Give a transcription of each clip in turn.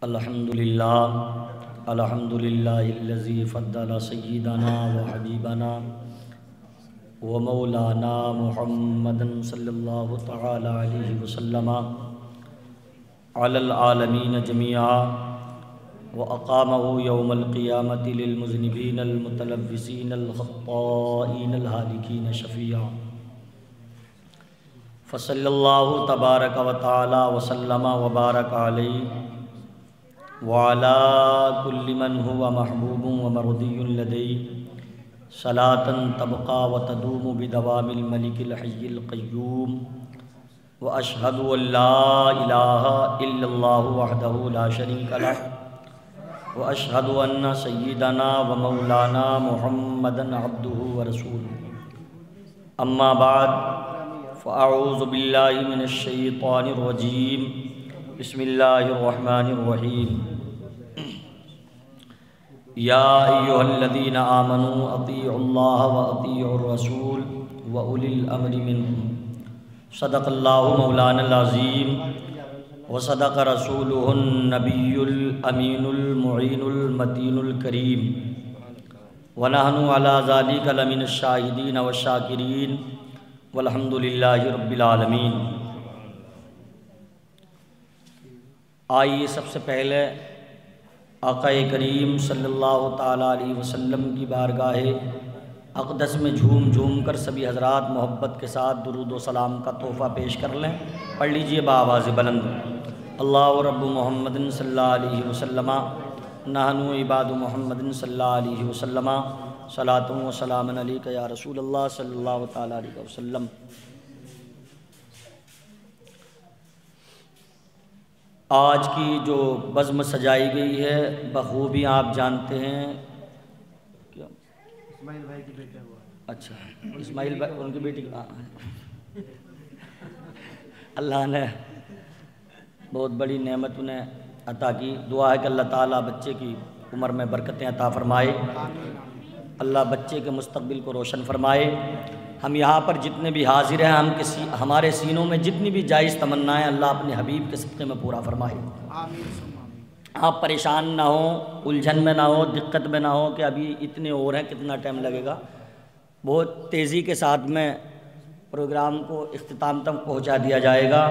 الحمدللہ الذی فضل سیدنا و حبیبنا و مولانا محمد صلی اللہ تعالی علیہ وسلم علی العالمین جميعا وأقامه يوم القيامة للمذنبين المتلبسين الخطائين الهالكين شفيعا فصلی اللہ تبارک و تعالی وسلم وبارک علیہ وعلى كل من هو محبوب ومرضي لديه صلاة تبقى وتدوم بدوام الملك الحي القيوم وأشهد أن لا إله إلا الله وحده لا شريك له وأشهد أن سيدنا ومولانا محمدا عبده ورسوله أما بعد فأعوذ بالله من الشيطان الرجيم بسم الله الرحمن الرحيم يا أيها الذين آمنوا أطيعوا الله وأطيعوا الرسول وأولي الأمر منكم صدق الله مولانا العظيم وصدق رسوله النبي الأمين المعين المتين الكريم ونحن على ذلك لمن الشاهدين والشاكرين والحمد لله رب العالمين۔ آئیے سب سے پہلے آقا کریم صلی اللہ تعالیٰ علیہ وسلم کی بارگاہ اقدس میں جھوم جھوم کر سبھی حضرات محبت کے ساتھ درود و سلام کا تحفہ پیش کر لیں۔ پڑھ لیجئے بآواز بلند، اللہ رب محمد صلی اللہ علیہ وسلم نحن عباد محمد صلی اللہ علیہ وسلم صلاۃ و سلام علیک یا رسول اللہ صلی اللہ تعالیٰ علیہ وسلم۔ آج کی جو بزم سجائی گئی ہے بخوبی آپ جانتے ہیں کیا اسماعیل بھائی کی بیٹی ہوا، اچھا اسماعیل بھائی ان کی بیٹی اللہ نے بہت بڑی نعمت انہیں عطا کی۔ دعا ہے کہ اللہ تعالیٰ بچے کی عمر میں برکتیں عطا فرمائے، اللہ بچے کے مستقبل کو روشن فرمائے۔ ہم یہاں پر جتنے بھی حاضر ہیں ہمارے سینوں میں جتنی بھی جائز تمنائیں اللہ اپنے حبیب کے صدقے میں پورا فرمائے۔ آپ پریشان نہ ہوں، الجھن میں نہ ہو، دقت میں نہ ہو کہ ابھی اتنے اور ہیں کتنا ٹائم لگے گا۔ بہت تیزی کے ساتھ میں پروگرام کو اختتام تک پہنچا دیا جائے گا،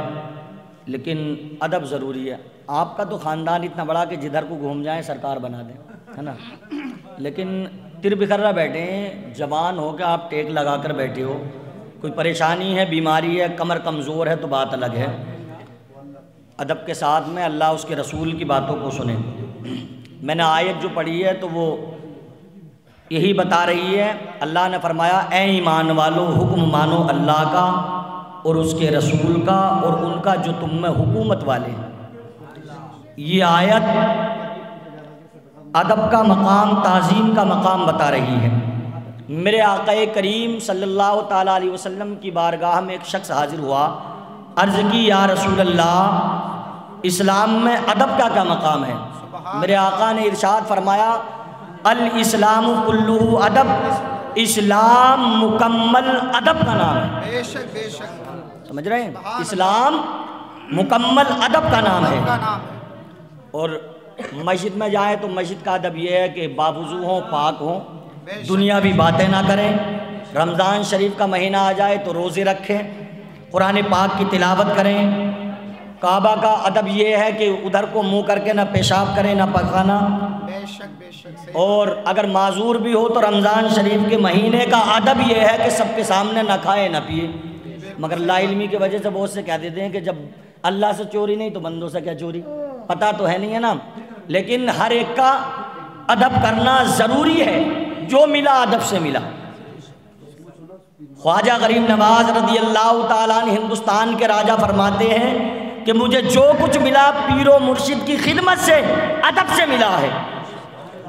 لیکن ادب ضروری ہے۔ آپ کا تو خاندان اتنا بڑا کہ جدھر کو گھوم جائیں سرکار بنا دیں، ہے نا، لیکن تر بکھرا بیٹھے ہیں، جوان ہو کے آپ ٹیک لگا کر بیٹھے ہو، کوئی پریشانی ہے، بیماری ہے، کمر کمزور ہے تو بات الگ ہے۔ ادب کے ساتھ میں اللہ اس کے رسول کی باتوں کو سنیں۔ میں نے آیت جو پڑھی ہے تو وہ یہی بتا رہی ہے، اللہ نے فرمایا اے ایمان والو حکم مانو اللہ کا اور اس کے رسول کا اور ان کا جو تم میں حکومت والے ہیں۔ یہ آیت ادب کا مقام، تعظیم کا مقام بتا رہی ہے۔ میرے آقا کریم صلی اللہ تعالیٰ علیہ وسلم کی بارگاہ میں ایک شخص حاضر ہوا، عرض کی یا رسول اللہ اسلام میں ادب کا کیا مقام ہے؟ میرے آقا نے ارشاد فرمایا الاسلام کلہ ادب، اسلام مکمل ادب کا نام ہے۔ بے شک بے شک، سمجھ رہے ہیں، اسلام مکمل ادب کا نام ہے۔ اور مسجد میں جائیں تو مسجد کا ادب یہ ہے کہ باوضو ہوں، پاک ہوں، دنیاوی باتیں نہ کریں۔ رمضان شریف کا مہینہ آ جائے تو روزے رکھیں، قرآن پاک کی تلاوت کریں۔ کعبہ کا ادب یہ ہے کہ ادھر کو منہ کر کے نہ پیشاب کریں نہ پخانا۔ اور اگر معذور بھی ہو تو رمضان شریف کے مہینے کا ادب یہ ہے کہ سب کے سامنے نہ کھائے نہ پیے۔ مگر لا علمی کی وجہ سے بہت سے کہہ دیتے ہیں کہ جب اللہ سے چوری نہیں تو بندوں سے کیا چوری، پتہ تو ہے نہیں ہے نا۔ لیکن ہر ایک کا ادب کرنا ضروری ہے، جو ملا ادب سے ملا۔ خواجہ غریب نواز رضی اللہ تعالیٰ عنہ ہندوستان کے راجہ فرماتے ہیں کہ مجھے جو کچھ ملا پیر و مرشد کی خدمت سے، ادب سے ملا ہے۔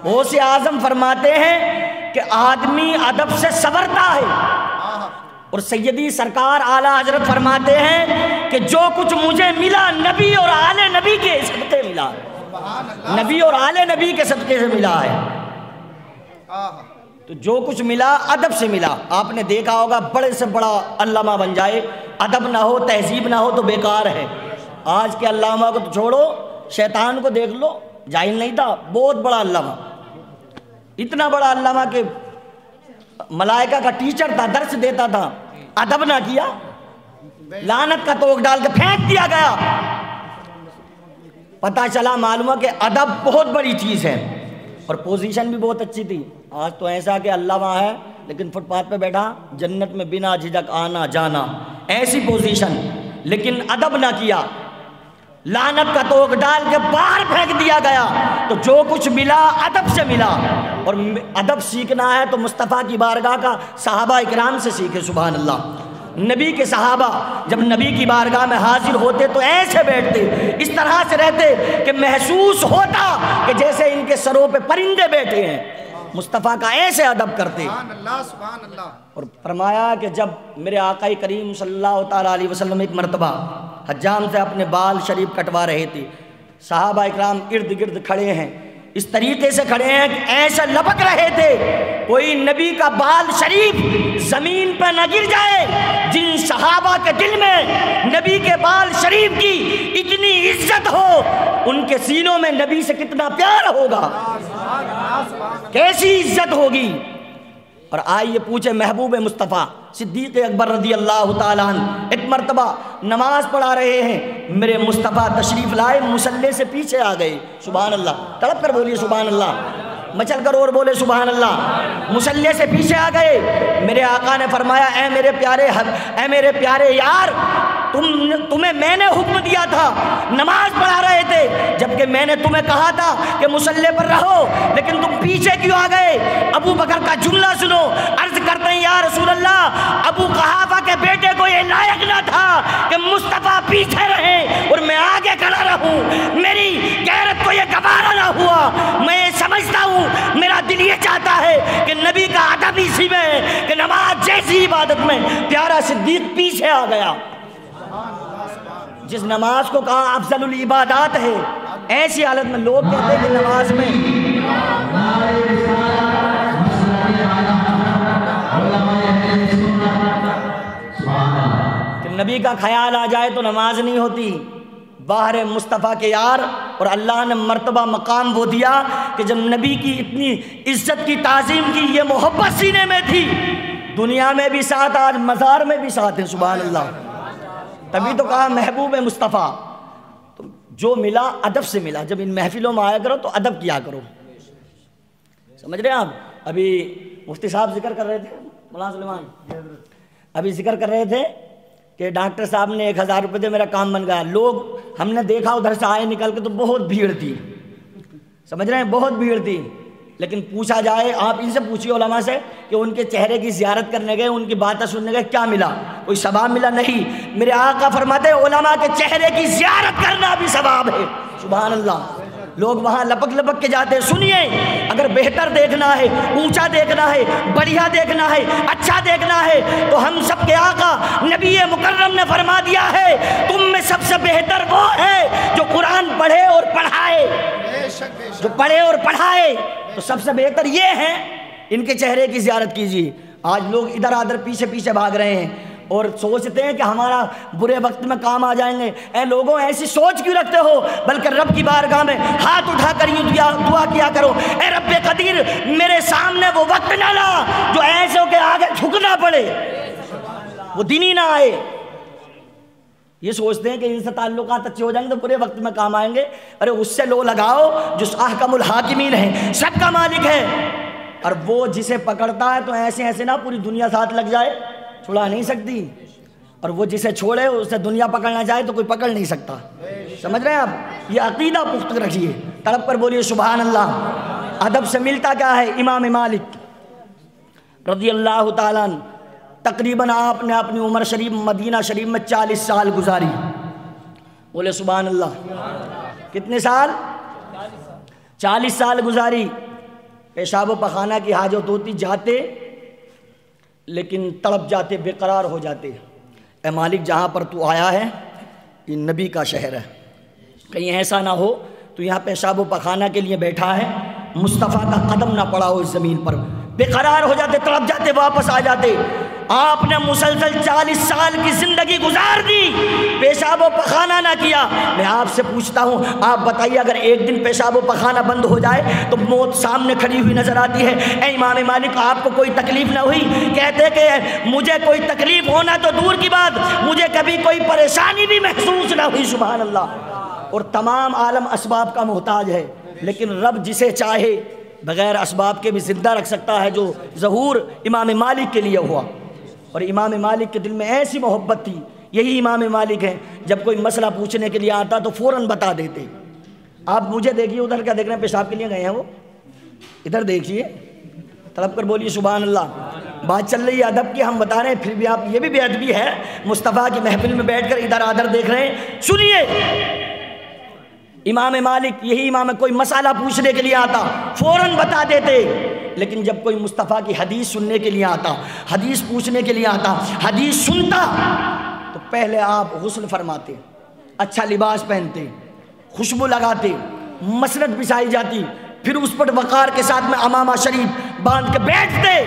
غوث اعظم فرماتے ہیں کہ آدمی ادب سے سنورتا ہے، اور سیدی سرکار اعلیٰ حضرت فرماتے ہیں کہ جو کچھ مجھے ملا نبی اور آل نبی کے صدقے ملا ہے، نبی اور آل نبی کے صدقے سے ملا ہے۔ تو جو کچھ ملا ادب سے ملا۔ آپ نے دیکھا ہوگا بڑے سے بڑا علامہ بن جائے، ادب نہ ہو، تہذیب نہ ہو تو بیکار ہے۔ آج کے علامہ کو تو چھوڑو، شیطان کو دیکھ لو، جاہل نہیں تھا، بہت بڑا علامہ، اتنا بڑا علامہ کہ ملائکہ کا ٹیچر تھا، درس دیتا تھا، ادب نہ کیا، لعنت کا توق ڈال کے پھینک دیا گیا۔ پتہ چلا معلوم ہے کہ ادب بہت بڑی چیز ہے، اور پوزیشن بھی بہت اچھی تھی۔ آج تو ایسا کہ اللہ وہاں ہے لیکن فٹ پاتھ پہ بیٹھا، جنت میں بنا جھجک آنا جانا، ایسی پوزیشن، لیکن ادب نہ کیا، لعنت کا توق ڈال کے باہر پھینک دیا گیا۔ تو جو کچھ ملا ادب سے ملا، اور ادب سیکھنا ہے تو مصطفیٰ کی بارگاہ کا صحابہ اکرام سے سیکھے۔ سبحان اللہ۔ نبی کے صحابہ جب نبی کی بارگاہ میں حاضر ہوتے تو ایسے بیٹھتے، اس طرح سے رہتے کہ محسوس ہوتا کہ جیسے ان کے سروں پہ پرندے بیٹھے ہیں۔ مصطفیٰ کا ایسے ادب کرتے۔ سبحان اللہ۔ اور فرمایا کہ جب میرے آقا کریم صلی اللہ تعالیٰ علیہ وسلم ایک مرتبہ حجام سے اپنے بال شریف کٹوا رہے تھے، صحابہ اکرام ارد گرد کھڑے ہیں، اس طریقے سے کھڑے ہیں کہ ایسے لپک رہے تھے کوئی نبی کا بال شریف زمین پہ نہ گر جائے۔ جن صحابہ کے دل میں نبی کے بال شریف کی اتنی عزت ہو، ان کے سینوں میں نبی سے کتنا پیار ہوگا، کیسی عزت ہوگی۔ اور آئیے پوچھے محبوب مصطفیٰ صدیق اکبر رضی اللہ تعالیٰ عنہ ایک مرتبہ نماز پڑھا رہے ہیں، میرے مصطفیٰ تشریف لائے، مصلی سے پیچھے آ گئے۔ سبحان اللہ، تڑپ کر بولیے سبحان اللہ، مچل کر اور بولے سبحان اللہ۔ مصلی سے پیچھے آ گئے، میرے آقا نے فرمایا اے میرے پیارے یار، تمہیں میں نے حکم دیا تھا، نماز پڑھا رہے تھے، جبکہ میں نے تمہیں کہا تھا کہ مصلی پر رہو، لیکن تم پیچھے کیوں آ گئے؟ ابو بکر کا جملہ سنو، عرض کرتے ہیں یا رسول اللہ، ابو قحافہ کے بیٹے کو یہ لائق نہ تھا کہ مصطفیٰ پیچھے رہے اور میں آگے کھڑا رہوں، میری غیرت کو یہ گوارا نہ ہوا۔ میں سمجھتا ہوں، میرا دل یہ چاہتا ہے کہ نبی کا ادب اسی میں ہے کہ نماز جیسی عبادت میں پیارا صدیق پیچھے آ گیا۔ جس نماز کو کہا افضل العبادات ہے، ایسی حالت میں لوگ کہتے ہیں کہ نماز میں کہ نبی کا خیال آ جائے تو نماز نہیں ہوتی۔ باہر مصطفیٰ کے یار، اور اللہ نے مرتبہ مقام وہ دیا کہ جب نبی کی اتنی عزت کی تعظیم کی، یہ محبت سینے میں تھی، دنیا میں بھی ساتھ، آج مزار میں بھی ساتھ ہے۔ سبحان اللہ۔ تبھی تو کہا محبوب مصطفیٰ، تو جو ملا ادب سے ملا۔ جب ان محفلوں میں آیا کرو تو ادب کیا کرو، سمجھ رہے ہیں آپ؟ ابھی مفتی صاحب ذکر کر رہے تھے، مولانا سلیمان ابھی ذکر کر رہے تھے کہ ڈاکٹر صاحب نے 1000 روپے دے میرا کام بن گیا۔ لوگ ہم نے دیکھا ادھر سے آئے نکل کے تو بہت بھیڑ تھی، سمجھ رہے ہیں، بہت بھیڑ تھی، لیکن پوچھا جائے، آپ ان سے پوچھیے علماء سے کہ ان کے چہرے کی زیارت کرنے گئے، ان کی باتیں سننے گئے، کیا ملا؟ کوئی ثواب ملا؟ نہیں۔ میرے آقا فرماتے ہیں علماء کے چہرے کی زیارت کرنا بھی ثواب ہے۔ سبحان اللہ۔ لوگ وہاں لپک لپک کے جاتے ہیں۔ سنیے، اگر بہتر دیکھنا ہے، اونچا دیکھنا ہے، بڑھیا دیکھنا ہے، اچھا دیکھنا ہے، تو ہم سب کے آقا نبی مکرم نے فرما دیا ہے تم میں سب سے بہتر وہ ہے جو قرآن پڑھے اور پڑھائے، جو پڑھے اور پڑھائے، تو سب سے بہتر یہ ہے، ان کے چہرے کی زیارت کیجیے۔ آج لوگ ادھر ادھر پیچھے پیچھے بھاگ رہے ہیں اور سوچتے ہیں کہ ہمارا برے وقت میں کام آ جائیں گے۔ اے لوگوں، ایسی سوچ کیوں رکھتے ہو؟ بلکہ رب کی بارگاہ میں ہاتھ اٹھا کر یوں دعا کیا کرو، اے رب قدیر، میرے سامنے وہ وقت نہ لا جو ایسوں کے آگے جھکنا پڑے، وہ دن ہی نہ آئے۔ یہ سوچتے ہیں کہ ان سے تعلقات اچھے ہو جائیں گے تو برے وقت میں کام آئیں گے۔ ارے اس سے لو لگاؤ جو احکم الحاکمین ہے، سب کا مالک ہے، اور وہ جسے پکڑتا ہے تو ایسے ایسے نہ پوری دنیا ساتھ لگ جائے، چھڑا نہیں سکتی، اور وہ جسے چھوڑے اسے دنیا پکڑنا چاہے تو کوئی پکڑ نہیں سکتا۔ سمجھ رہے ہیں آپ؟ یہ عقیدہ پختہ رکھیے، تڑپ کر بولیے سبحان اللہ۔ ادب سے ملتا کیا ہے؟ امام مالک رضی اللہ تعالیٰ عنہ، تقریباً آپ نے اپنی عمر شریف مدینہ شریف میں 40 سال گزاری۔ بولے سبحان اللہ۔ کتنے سال؟ 40 سال گزاری۔ پیشاب و پخانہ کی حاجت ہوتی، جاتے لیکن تڑپ جاتے، بے قرار ہو جاتے۔ اے مالک، جہاں پر تو آیا ہے یہ نبی کا شہر ہے، کہیں ایسا نہ ہو تو یہاں پیشاب و پخانہ کے لیے بیٹھا ہے، مصطفیٰ کا قدم نہ پڑا ہو اس زمین پر۔ بے قرار ہو جاتے، تڑپ جاتے، واپس آ جاتے۔ آپ نے مسلسل 40 سال کی زندگی گزار دی، پیشاب و پخانہ نہ کیا۔ میں آپ سے پوچھتا ہوں، آپ بتائیے اگر ایک دن پیشاب و پخانہ بند ہو جائے تو موت سامنے کھڑی ہوئی نظر آتی ہے۔ اے امام مالک، آپ کو کوئی تکلیف نہ ہوئی؟ کہتے کہ مجھے کوئی تکلیف ہونا تو دور کی بات، مجھے کبھی کوئی پریشانی بھی محسوس نہ ہوئی۔ سبحان اللہ۔ اور تمام عالم اسباب کا محتاج ہے، لیکن رب جسے چاہے بغیر اسباب کے بھی زندہ رکھ سکتا ہے، جو ظہور امام مالک کے لیے ہوا۔ اور امام مالک کے دل میں ایسی محبت تھی، یہی امام مالک ہیں، جب کوئی مسئلہ پوچھنے کے لیے آتا تو فوراً بتا دیتے۔ آپ مجھے دیکھیے، ادھر کیا دیکھ رہے ہیں؟ پیشاب کے لیے گئے ہیں وہ، ادھر دیکھیے، طلب کر بولیے سبحان اللہ۔ بات چل رہی ہے ادب کی، ہم بتا رہے ہیں، پھر بھی آپ، یہ بھی بے ادبی ہے، مصطفیٰ کی محفل میں بیٹھ کر ادھر ادھر دیکھ رہے ہیں۔ سنیے، امام مالک یہی امام ہے، کوئی مسئلہ پوچھنے کے لیے آتا فوراً بتا دیتے، لیکن جب کوئی مصطفیٰ کی حدیث سننے کے لیے آتا، حدیث پوچھنے کے لیے آتا، حدیث سنتا تو پہلے آپ غسل فرماتے، اچھا لباس پہنتے، خوشبو لگاتے، مسند بچھائی جاتی، پھر اس پر وقار کے ساتھ میں امامہ شریف باندھ کے بیٹھتے،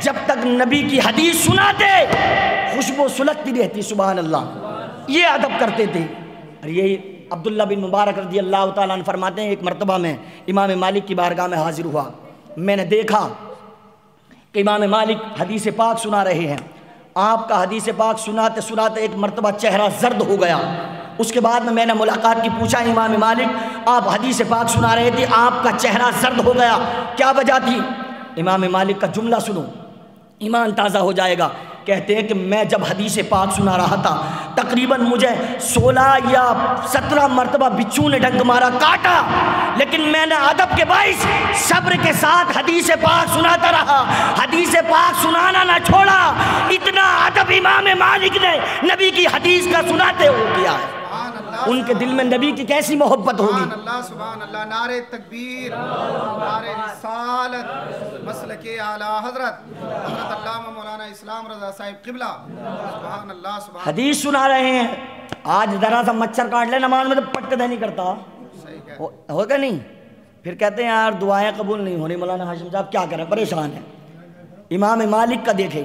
جب تک نبی کی حدیث سناتے خوشبو سلگتی رہتی۔ سبحان اللہ، یہ ادب کرتے تھے۔ اور یہی عبداللہ بن مبارک رضی اللہ تعالیٰ عنہ فرماتے ہیں، ایک مرتبہ میں امام مالک کی بارگاہ میں حاضر ہوا، میں نے دیکھا کہ امام مالک حدیث پاک سنا رہے ہیں۔ آپ کا حدیث پاک سناتے سناتے ایک مرتبہ چہرہ زرد ہو گیا۔ اس کے بعد میں نے ملاقات کی، پوچھا امام مالک آپ حدیث پاک سنا رہے تھے، آپ کا چہرہ زرد ہو گیا، کیا وجہ تھی؟ امام مالک کا جملہ سنو، ایمان تازہ ہو جائے گا۔ کہتے ہیں کہ میں جب حدیث پاک سنا رہا تھا، تقریباً مجھے 16 یا 17 مرتبہ بچھو نے ڈنک مارا، کاٹا، لیکن میں نے ادب کے باعث صبر کے ساتھ حدیث پاک سناتا رہا، حدیث پاک سنانا نہ چھوڑا۔ اتنا ادب امام مالک نے نبی کی حدیث کا سناتے ہو کیا ہے۔ ان کے دل میں نبی کی کیسی محبت ہوگی۔ سبحان اللہ، سبحان اللہ، نعرہ تکبیر، نعرہ رسالت، مسلک اعلیٰ حضرت علامہ مولانا اسلام رضا صاحب قبلہ، سبحان اللہ، سبحان اللہ۔ حدیث سنا رہے ہیں، آج ذرا سا مچھر کاٹ لے نماز میں تو پٹ کے نہیں کرتا، ہوگا نہیں؟ پھر کہتے ہیں یار دعائیں قبول نہیں ہونی، مولانا ہاشم صاحب کیا کریں، پریشان ہیں۔ امام مالک کا دیکھیں،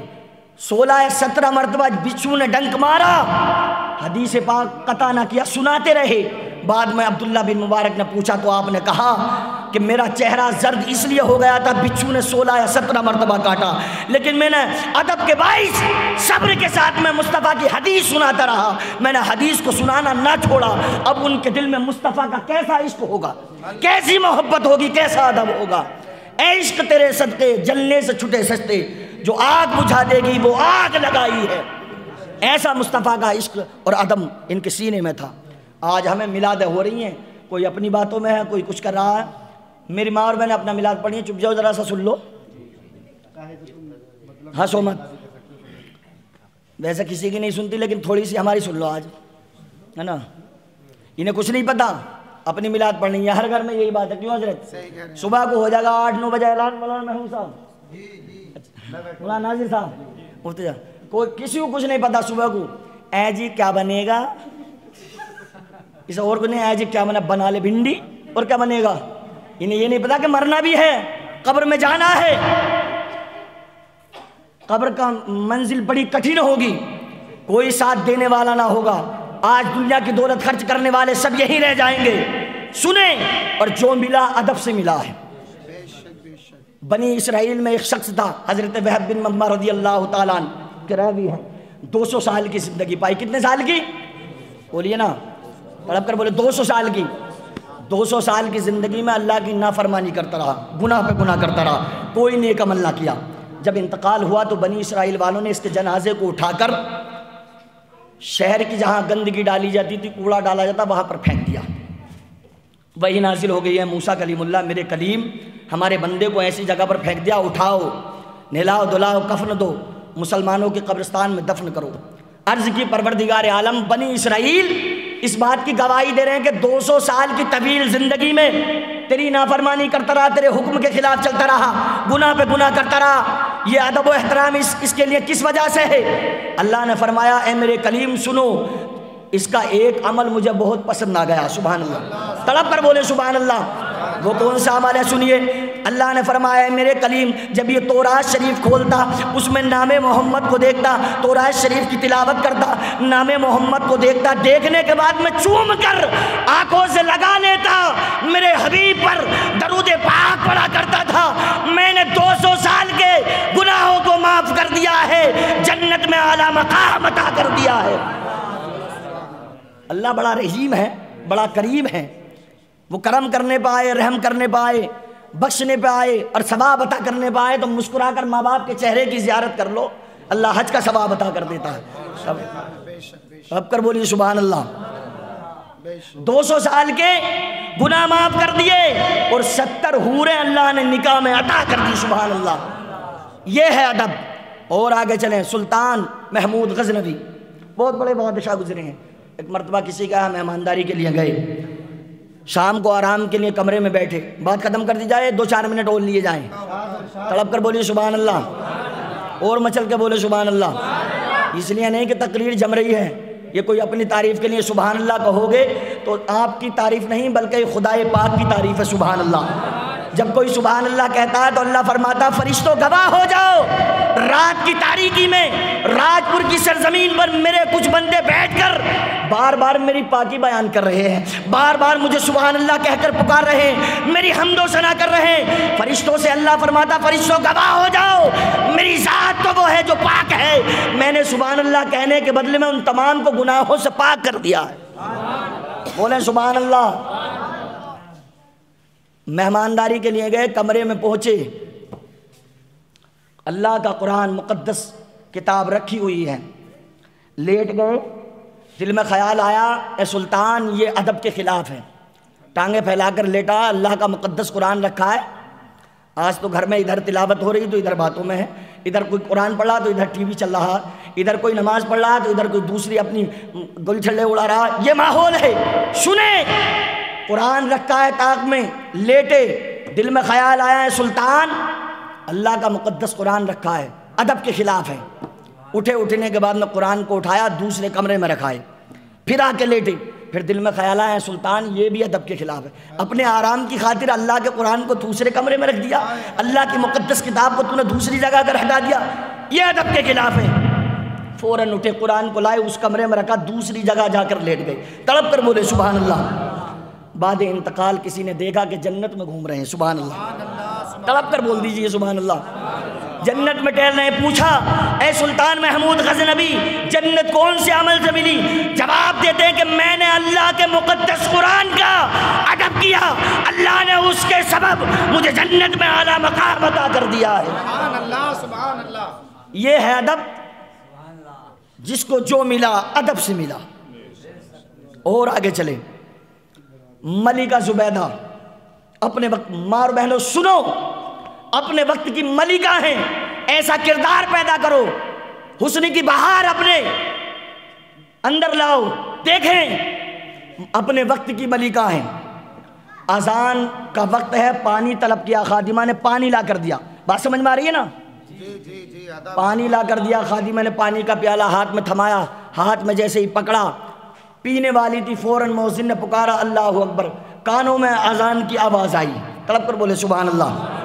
16 یا 17 مرتبہ بچھو نے ڈنک مارا، حدیث پاک قطع نہ کیا، سناتے رہے۔ بعد میں عبداللہ بن مبارک نے پوچھا تو آپ نے کہا کہ میرا چہرہ زرد اس لیے ہو گیا تھا، بچھو نے 16 یا 17 مرتبہ کاٹا، لیکن میں نے ادب کے باعث صبر کے ساتھ میں مصطفیٰ کی حدیث سناتا رہا، میں نے حدیث کو سنانا نہ چھوڑا۔ اب ان کے دل میں مصطفیٰ کا کیسا عشق ہوگا، کیسی محبت ہوگی، کیسا ادب ہوگا۔ اے عشق تیرے صدقے جلنے سے چھٹے سستے، جو آگ بجھا دے گی وہ آگ لگائی ہے۔ ایسا مصطفیٰ کا عشق اور ادب ان کے سینے میں تھا۔ آج ہمیں میلادیں ہو رہی ہیں، کوئی اپنی باتوں میں ہے، کوئی کچھ کر رہا ہے۔ میری ماں اور میں نے اپنا میلاد پڑھی ہے، چپ جاؤ ذرا سا سن لو، ہنسو مت، ویسے کسی کی نہیں سنتی لیکن تھوڑی سی ہماری سن لو آج، ہے نا؟ انہیں کچھ نہیں پتا، اپنی میلاد پڑھنی ہے، ہر گھر میں یہی بات ہے۔ کیوں حضرت؟ صبح کو ہو جائے گا 8-9 بجے اعلان، مولانا محمود صاحب، مولانا ناظر صاحب، مفتی صاحب، کوئی کسی کو کچھ نہیں پتا صبح کو، اے جی کیا بنے گا، اس اور کو نہیں، اے جی کیا بنا لے بھنڈی، اور کیا بنے گا۔ انہیں یہ نہیں پتا کہ مرنا بھی ہے، قبر میں جانا ہے، قبر کا منزل بڑی کٹھن ہوگی، کوئی ساتھ دینے والا نہ ہوگا۔ آج دنیا کی دولت خرچ کرنے والے سب یہی رہ جائیں گے۔ سنیں، اور جو ملا ادب سے ملا ہے۔ بنی اسرائیل میں ایک شخص تھا، حضرت وہب بن مما رضی اللہ تعالیٰ عنہ کے راوی ہیں، 200 سال کی زندگی پائی۔ کتنے سال کی؟ بولیے نا، تڑپ کر بولے 200 سال کی۔ 200 سال کی زندگی میں اللہ کی نافرمانی کرتا رہا، گناہ پہ گناہ کرتا رہا، کوئی نیک عمل نہ کیا۔ جب انتقال ہوا تو بنی اسرائیل والوں نے اس کے جنازے کو اٹھا کر شہر کی جہاں گندگی ڈالی جاتی تھی، کوڑا ڈالا جاتا، وہاں پر پھینک دیا۔ وہی نازل ہو گئی ہے، موسیٰ کلیم اللہ، میرے کلیم ہمارے بندے کو ایسی جگہ پر پھینک دیا، اٹھاؤ، نہلاؤ دھلاؤ، کفن دو، مسلمانوں کے قبرستان میں دفن کرو۔ عرض کی پروردگار عالم، بنی اسرائیل اس بات کی گواہی دے رہے ہیں کہ 200 سال کی طویل زندگی میں تیری نافرمانی کرتا رہا، تیرے حکم کے خلاف چلتا رہا، گناہ پہ گناہ کرتا رہا۔ یہ ادب و احترام اس کے لیے کس وجہ سے ہے؟ اللہ نے فرمایا اے میرے کلیم سنو، اس کا ایک عمل مجھے بہت پسند آ گیا۔ سبحان اللہ، تڑپ کر بولے سبحان اللہ۔ وہ کون سا عمل ہے؟ سنیے، اللہ نے فرمایا میرے کلیم جب یہ تورات شریف کھولتا اس میں نام محمد کو دیکھتا، تورات شریف کی تلاوت کرتا، نام محمد کو دیکھتا، دیکھنے کے بعد میں چوم کر آنکھوں سے لگا لیتا، میرے حبیب پر درود پاک پڑھا کرتا تھا، میں نے 200 سال کے گناہوں کو معاف کر دیا ہے، جنت میں اعلیٰ مقام عطا کر دیا ہے۔ اللہ بڑا رحیم ہے، بڑا کریم ہے، وہ کرم کرنے پہ آئے، رحم کرنے پہ آئے، بخشنے پہ آئے اور ثواب عطا کرنے پہ آئے تو مسکرا کر ماں باپ کے چہرے کی زیارت کر لو، اللہ حج کا ثواب عطا کر دیتا ہے۔ اب کر بولیے سبحان اللہ۔ 200 سال کے گناہ معاف کر دیے اور 70 حوریں اللہ نے نکاح میں عطا کر دی، سبحان اللہ۔ یہ ہے ادب۔ اور آگے چلیں، سلطان محمود غزنوی بہت بڑے بادشاہ گزرے ہیں۔ ایک مرتبہ کسی کا مہمانداری کے لیے گئے، شام کو آرام کے لیے کمرے میں بیٹھے، بات ختم کر دی جائے 2-4 منٹ اور لیے جائیں، تڑپ کر بولیے سبحان اللہ، اور مچل کے بولے سبحان اللہ۔ اس لیے نہیں کہ تقریر جم رہی ہے، یہ کوئی اپنی تعریف کے لیے سبحان اللہ کہو گے تو آپ کی تعریف نہیں بلکہ خدائے پاک کی تعریف ہے، سبحان اللہ۔ جب کوئی سبحان اللہ کہتا ہے تو اللہ فرماتا فرشتوں گواہ ہو جاؤ، رات کی تاریکی میں راج پور کی سرزمین پر میرے کچھ بندے بیٹھ کر بار بار میری پاکی بیان کر رہے ہیں، بار بار مجھے سبحان اللہ کہہ کر پکار رہے ہیں، میری حمد و ثنا کر رہے ہیں۔ فرشتوں سے اللہ فرماتا فرشتوں گواہ ہو جاؤ، میری ذات تو وہ ہے جو پاک ہے، میں نے سبحان اللہ کہنے کے بدلے میں ان تمام کو گناہوں سے پاک کر دیا ہے۔ بولیں سبحان اللہ۔ مہمانداری کے لیے گئے، کمرے میں پہنچے، اللہ کا قرآن مقدس کتاب رکھی ہوئی ہے، لیٹ گئے، دل میں خیال آیا اے سلطان یہ ادب کے خلاف ہے، ٹانگیں پھیلا کر لیٹا، اللہ کا مقدس قرآن رکھا ہے، آج تو گھر میں ادھر تلاوت ہو رہی تو ادھر باتوں میں ہے، ادھر کوئی قرآن پڑھ رہا تو ادھر ٹی وی چل رہا، ادھر کوئی نماز پڑھ رہا تو ادھر کوئی دوسری اپنی گل چھلے اڑا رہا، یہ ماحول ہے۔ سنیں، قرآن رکھا ہے طاق میں، لیٹے، دل میں خیال آیا ہے سلطان اللہ کا مقدس قرآن رکھا ہے، ادب کے خلاف ہے۔ اٹھنے کے بعد میں قرآن کو اٹھایا، دوسرے کمرے میں رکھائے، پھر آ کے لیٹے، پھر دل میں خیال آیا ہے سلطان یہ بھی ادب کے خلاف ہے، اپنے آرام کی خاطر اللہ کے قرآن کو دوسرے کمرے میں رکھ دیا، اللہ کی مقدس کتاب کو تو نے دوسری جگہ کر ہٹا دیا، یہ ادب کے خلاف ہے۔ فوراً اٹھے، قرآن کو لائے، اس کمرے میں رکھا، دوسری جگہ جا کر لیٹ گئے، تڑپ کر بولے سبحان اللہ۔ بعد انتقال کسی نے دیکھا کہ جنت میں گھوم رہے ہیں، سبحان اللہ، تڑپ کر بول دیجئے سبحان اللہ، جنت میں ٹہل رہے ہیں۔ پوچھا اے سلطان محمود غزنوی جنت کون سے عمل سے ملی؟ جواب دیتے ہیں کہ میں نے اللہ کے مقدس قرآن کا ادب کیا، اللہ نے اس کے سبب مجھے جنت میں اعلیٰ مقام عطا کر دیا ہے۔ سبحان اللہ، سبحان اللہ۔ یہ ہے ادب، جس کو جو ملا ادب سے ملا۔ اور آگے چلے، ملکہ زبیدہ اپنے وقت، ماں اور بہنوں سنو، اپنے وقت کی ملکہ ہیں، ایسا کردار پیدا کرو، حسن کی بہار اپنے اندر لاؤ، دیکھیں اپنے وقت کی ملکہ ہیں۔ اذان کا وقت ہے، پانی طلب کیا، خادمہ نے پانی لا کر دیا، بات سمجھ میں آ رہی ہے نا؟ پانی لا کر دیا، خادمہ نے پانی کا پیالہ ہاتھ میں تھمایا، ہاتھ میں جیسے ہی پکڑا، پینے والی تھی، فوراً مؤذن نے پکارا اللہ اکبر، کانوں میں اذان کی آواز آئی، تڑپ کر بولے سبحان اللہ۔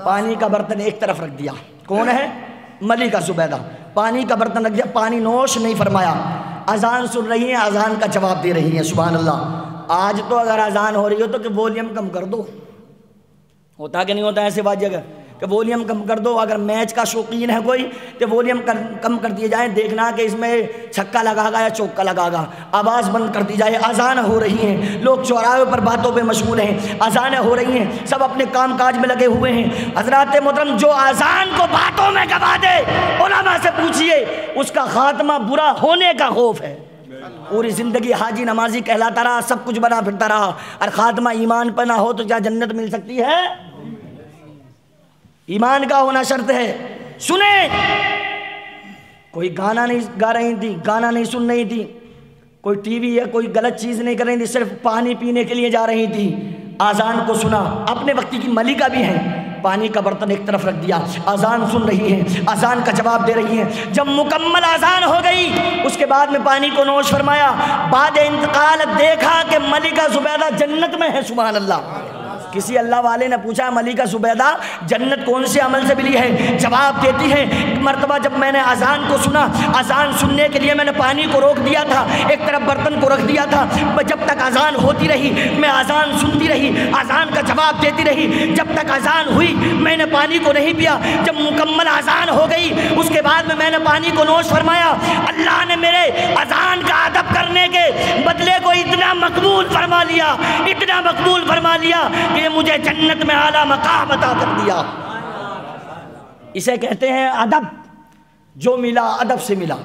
پانی کا برتن ایک طرف رکھ دیا، کون ہے؟ ملکہ زبیدہ، پانی کا برتن رکھ دیا، پانی نوش نہیں فرمایا، اذان سن رہی ہیں، اذان کا جواب دے رہی ہیں، سبحان اللہ۔ آج تو اگر اذان ہو رہی ہو تو کہ ولیوم کم کر دو، ہوتا کہ نہیں ہوتا ایسے بات جگہ کہ ولیوم کم کر دو، اگر میچ کا شوقین ہے کوئی تو ولیوم کم کر دیے جائیں، دیکھنا کہ اس میں چھکا لگا گا یا چوکا لگا گا، آواز بند کر دی جائے، اذان ہو رہی ہیں، لوگ چوراہے پر باتوں پہ مشغول ہیں، اذانیں ہو رہی ہیں، سب اپنے کام کاج میں لگے ہوئے ہیں۔ حضرات محترم، جو اذان کو باتوں میں گوا دے، علماء سے پوچھئے اس کا خاتمہ برا ہونے کا خوف ہے۔ پوری زندگی حاجی نمازی کہلاتا رہا، سب کچھ بنا پھرتا رہا، اور خاتمہ ایمان پر نہ ہو تو کیا جنت مل سکتی ہے؟ ایمان کا ہونا شرط ہے۔ سنیں، کوئی گانا نہیں گا رہی تھی، گانا نہیں سن رہی تھی، کوئی ٹی وی یا کوئی غلط چیز نہیں کر رہی تھی، صرف پانی پینے کے لیے جا رہی تھی، اذان کو سنا، اپنے وقت کی ملکہ بھی ہیں، پانی کا برتن ایک طرف رکھ دیا، اذان سن رہی ہیں، اذان کا جواب دے رہی ہیں۔ جب مکمل اذان ہو گئی اس کے بعد میں پانی کو نوش فرمایا، بعد انتقال دیکھا کہ ملکہ زبیدہ جنت میں ہے، سبحان اللہ۔ کسی اللہ والے نے پوچھا ملکہ زبیدہ جنت کون سے عمل سے ملی ہے؟ جواب دیتی ہے ایک مرتبہ جب میں نے اذان کو سنا، اذان سننے کے لیے میں نے پانی کو روک دیا تھا، ایک طرف برتن کو رکھ دیا تھا، جب تک اذان ہوتی رہی میں اذان سنتی رہی، اذان کا جواب دیتی رہی، جب تک اذان ہوئی میں نے پانی کو نہیں پیا، جب مکمل اذان ہو گئی اس کے بعد میں نے پانی کو نوش فرمایا۔ اللہ نے میرے اذان کا ادب کرنے کے بدلے کو اتنا مقبول فرما لیا، اتنا مقبول فرما لیا کہ مجھے جنت میں اعلیٰ مقام عطا کر دیا۔ اسے کہتے ہیں ادب، جو ملا ادب سے ملا۔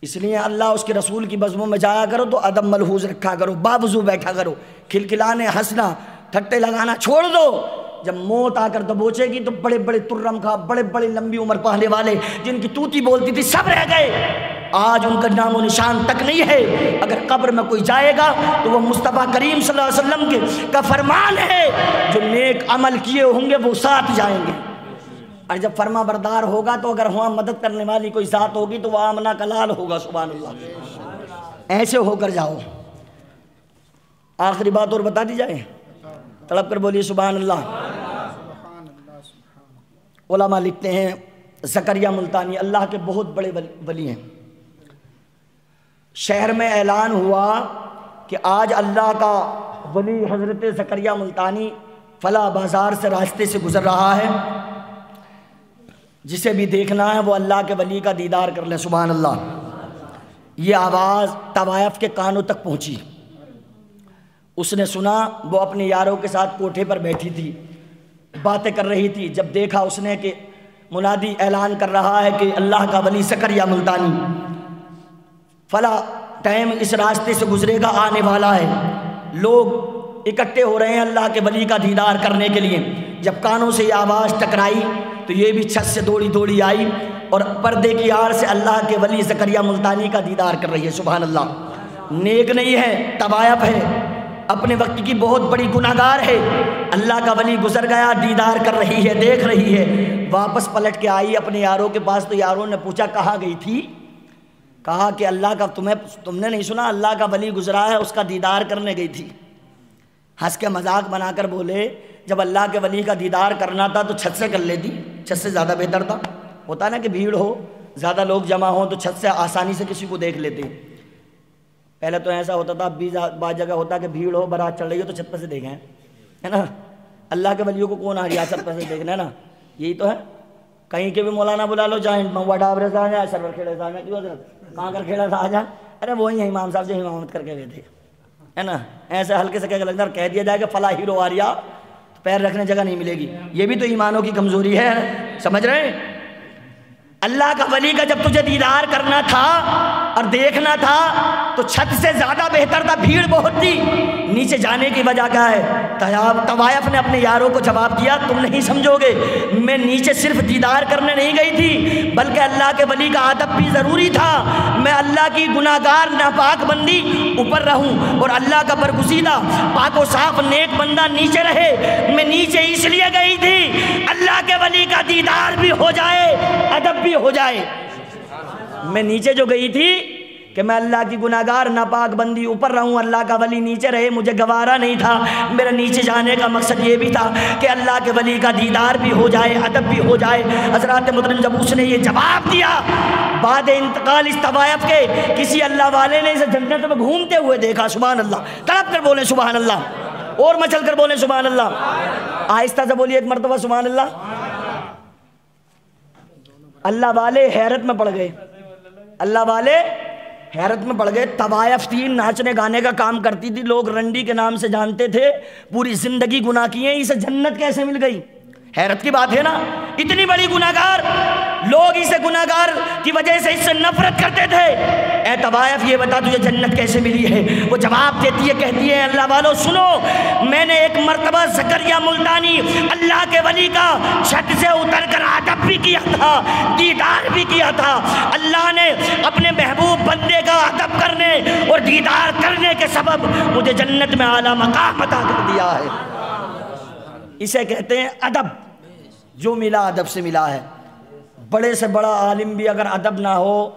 اس لیے اللہ اس کے رسول کی بزموں میں جایا کرو تو ادب ملحوظ رکھا کرو، باوضو بیٹھا کرو، کھلکھلانے ہنسنا ٹھٹے لگانا چھوڑ دو۔ جب موت آ کر دبوچے گی تو بڑے بڑے ترم خواہ، بڑے بڑے لمبی عمر پانے والے جن کی توتی بولتی تھی سب رہ گئے، آج ان کا نام و نشان تک نہیں ہے۔ اگر قبر میں کوئی جائے گا تو وہ مصطفیٰ کریم صلی اللہ علیہ وسلم کا فرمان ہے، جو نیک عمل کیے ہوں گے وہ ساتھ جائیں گے۔ اور جب فرما بردار ہوگا تو اگر وہاں مدد کرنے والی کوئی ذات ہوگی تو وہ آمنہ کا لال ہوگا۔ سبحان اللہ، ایسے ہو کر جاؤ۔ آخری بات اور بتا دی جائے، تڑپ کر بولیے سبحان اللہ۔ علماء لکھتے ہیں زکریا ملتانی اللہ کے بہت بڑے ولی ہیں۔ شہر میں اعلان ہوا کہ آج اللہ کا ولی حضرت زکریا ملتانی فلاں بازار سے راستے سے گزر رہا ہے، جسے بھی دیکھنا ہے وہ اللہ کے ولی کا دیدار کر لیں۔ سبحان اللہ۔ یہ آواز طوائف کے کانوں تک پہنچی، اس نے سنا، وہ اپنے یاروں کے ساتھ کوٹھے پر بیٹھی تھی، باتیں کر رہی تھی۔ جب دیکھا اس نے کہ منادی اعلان کر رہا ہے کہ اللہ کا ولی زکریا ملتانی فلاں ٹائم اس راستے سے گزرے گا، آنے والا ہے، لوگ اکٹھے ہو رہے ہیں اللہ کے ولی کا دیدار کرنے کے لیے۔ جب کانوں سے یہ آواز ٹکرائی تو یہ بھی چھت سے دوڑی دوڑی آئی اور پردے کی آڑ سے اللہ کے ولی زکریا ملتانی کا دیدار کر رہی ہے۔ سبحان اللہ۔ نیک نہیں ہے، طوائف ہے، اپنے وقت کی بہت بڑی گناہگار ہے۔ اللہ کا ولی گزر گیا، دیدار کر رہی ہے، دیکھ رہی ہے، واپس پلٹ کے آئی اپنے یاروں کے پاس تو یاروں نے پوچھا کہاں گئی تھی؟ کہا کہ اللہ کا تم نے نہیں سنا اللہ کا ولی گزرا ہے، اس کا دیدار کرنے گئی تھی۔ ہنس کے مذاق بنا کر بولے جب اللہ کے ولی کا دیدار کرنا تھا تو چھت سے کر لیتی، چھت سے زیادہ بہتر تھا۔ ہوتا نا کہ بھیڑ ہو، زیادہ لوگ جمع ہوں تو چھت سے آسانی سے کسی کو دیکھ لیتے۔ پہلے تو ایسا ہوتا تھا، اب بھی بعض جگہ ہوتا کہ بھیڑ ہو، بارات چل رہی ہو تو چھت پر سے دیکھیں، ہے نا۔ اللہ کے ولیوں کو کون آ رہا چھت پر سے دیکھنا، ہے نا، یہی تو ہے۔ کہیں کے بھی مولانا بلا لو، چاہے موا ڈابرے سے آ جائیں، سرور کھیڑے سے آ جائیں، کیوں حضرت کہاں کر کھیڑا سے آ جائیں، ارے وہی ہیں امام صاحب جو امامت کر کے گئے تھے، ہے نا۔ ایسے ہلکے سے کہہ دیا جائے کہ فلاں ہیرو آ رہا، پیر رکھنے جگہ نہیں ملے گی، یہ بھی تو ایمانوں کی کمزوری ہے، سمجھ رہے ہیں۔ اللہ کا ولی کا جب تجھے دیدار کرنا تھا اور دیکھنا تھا تو چھت سے زیادہ بہتر تھا، بھیڑ بہت تھی، نیچے جانے کی وجہ کیا ہے؟ طوائف نے اپنے یاروں کو جواب دیا تم نہیں سمجھو گے، میں نیچے صرف دیدار کرنے نہیں گئی تھی بلکہ اللہ کے ولی کا ادب بھی ضروری تھا۔ میں اللہ کی گناہگار ناپاک بندی اوپر رہوں اور اللہ کا برگزیدہ پاک و صاف نیک بندہ نیچے رہے، میں نیچے اس لیے گئی تھی اللہ کے ولی کا دیدار بھی ہو جائے، ادب بھی ہو جائے۔ میں نیچے جو گئی تھی کہ میں اللہ کی گناہگار ناپاک بندی اوپر رہوں، اللہ کا ولی نیچے رہے، مجھے گوارا نہیں تھا۔ میرا نیچے جانے کا مقصد یہ بھی تھا کہ اللہ کے ولی کا دیدار بھی ہو جائے، ادب بھی ہو جائے۔ حضرات محترم جب اس نے یہ جواب دیا، بعد انتقال اس طوائف کے کسی اللہ والے نے اسے جنت میں گھومتے ہوئے دیکھا۔ سبحان اللہ، تڑپ کر بولیں سبحان اللہ، اور مچل کر بولیں سبحان اللہ، آہستہ سے بولیے ایک مرتبہ سبحان اللہ۔ اللہ والے حیرت میں پڑ گئے، اللہ والے حیرت میں پڑ گئے۔ طوائف تین ناچنے گانے کا کام کرتی تھی، لوگ رنڈی کے نام سے جانتے تھے، پوری زندگی گناہ کیے، اسے جنت کیسے مل گئی؟ حیرت کی بات ہے نا، اتنی بڑی گناہگار، لوگ اسے گناہگار کی وجہ سے اس سے نفرت کرتے تھے۔ اے طوائف یہ بتا تجھے جنت کیسے ملی ہے؟ وہ جواب دیتی ہے، کہتی ہے اللہ والو سنو، میں نے ایک مرتبہ زکریا ملتانی اللہ کے ولی کا چھت سے اتر کر ادب بھی کیا تھا، دیدار بھی کیا تھا۔ اللہ نے اپنے محبوب بندے کا ادب کرنے اور دیدار کرنے کے سبب مجھے جنت میں اعلیٰ مقام عطا کر دیا ہے۔ اسے کہتے ہیں ادب، جو ملا ادب سے ملا ہے۔ بڑے سے بڑا عالم بھی اگر ادب نہ ہو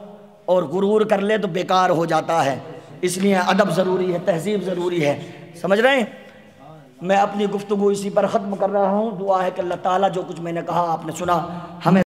اور غرور کر لے تو بیکار ہو جاتا ہے، اس لیے ادب ضروری ہے، تہذیب ضروری ہے، سمجھ رہے ہیں؟ میں اپنی گفتگو اسی پر ختم کر رہا ہوں. دعا ہے کہ اللہ تعالیٰ جو کچھ میں نے کہا آپ نے سنا ہمیں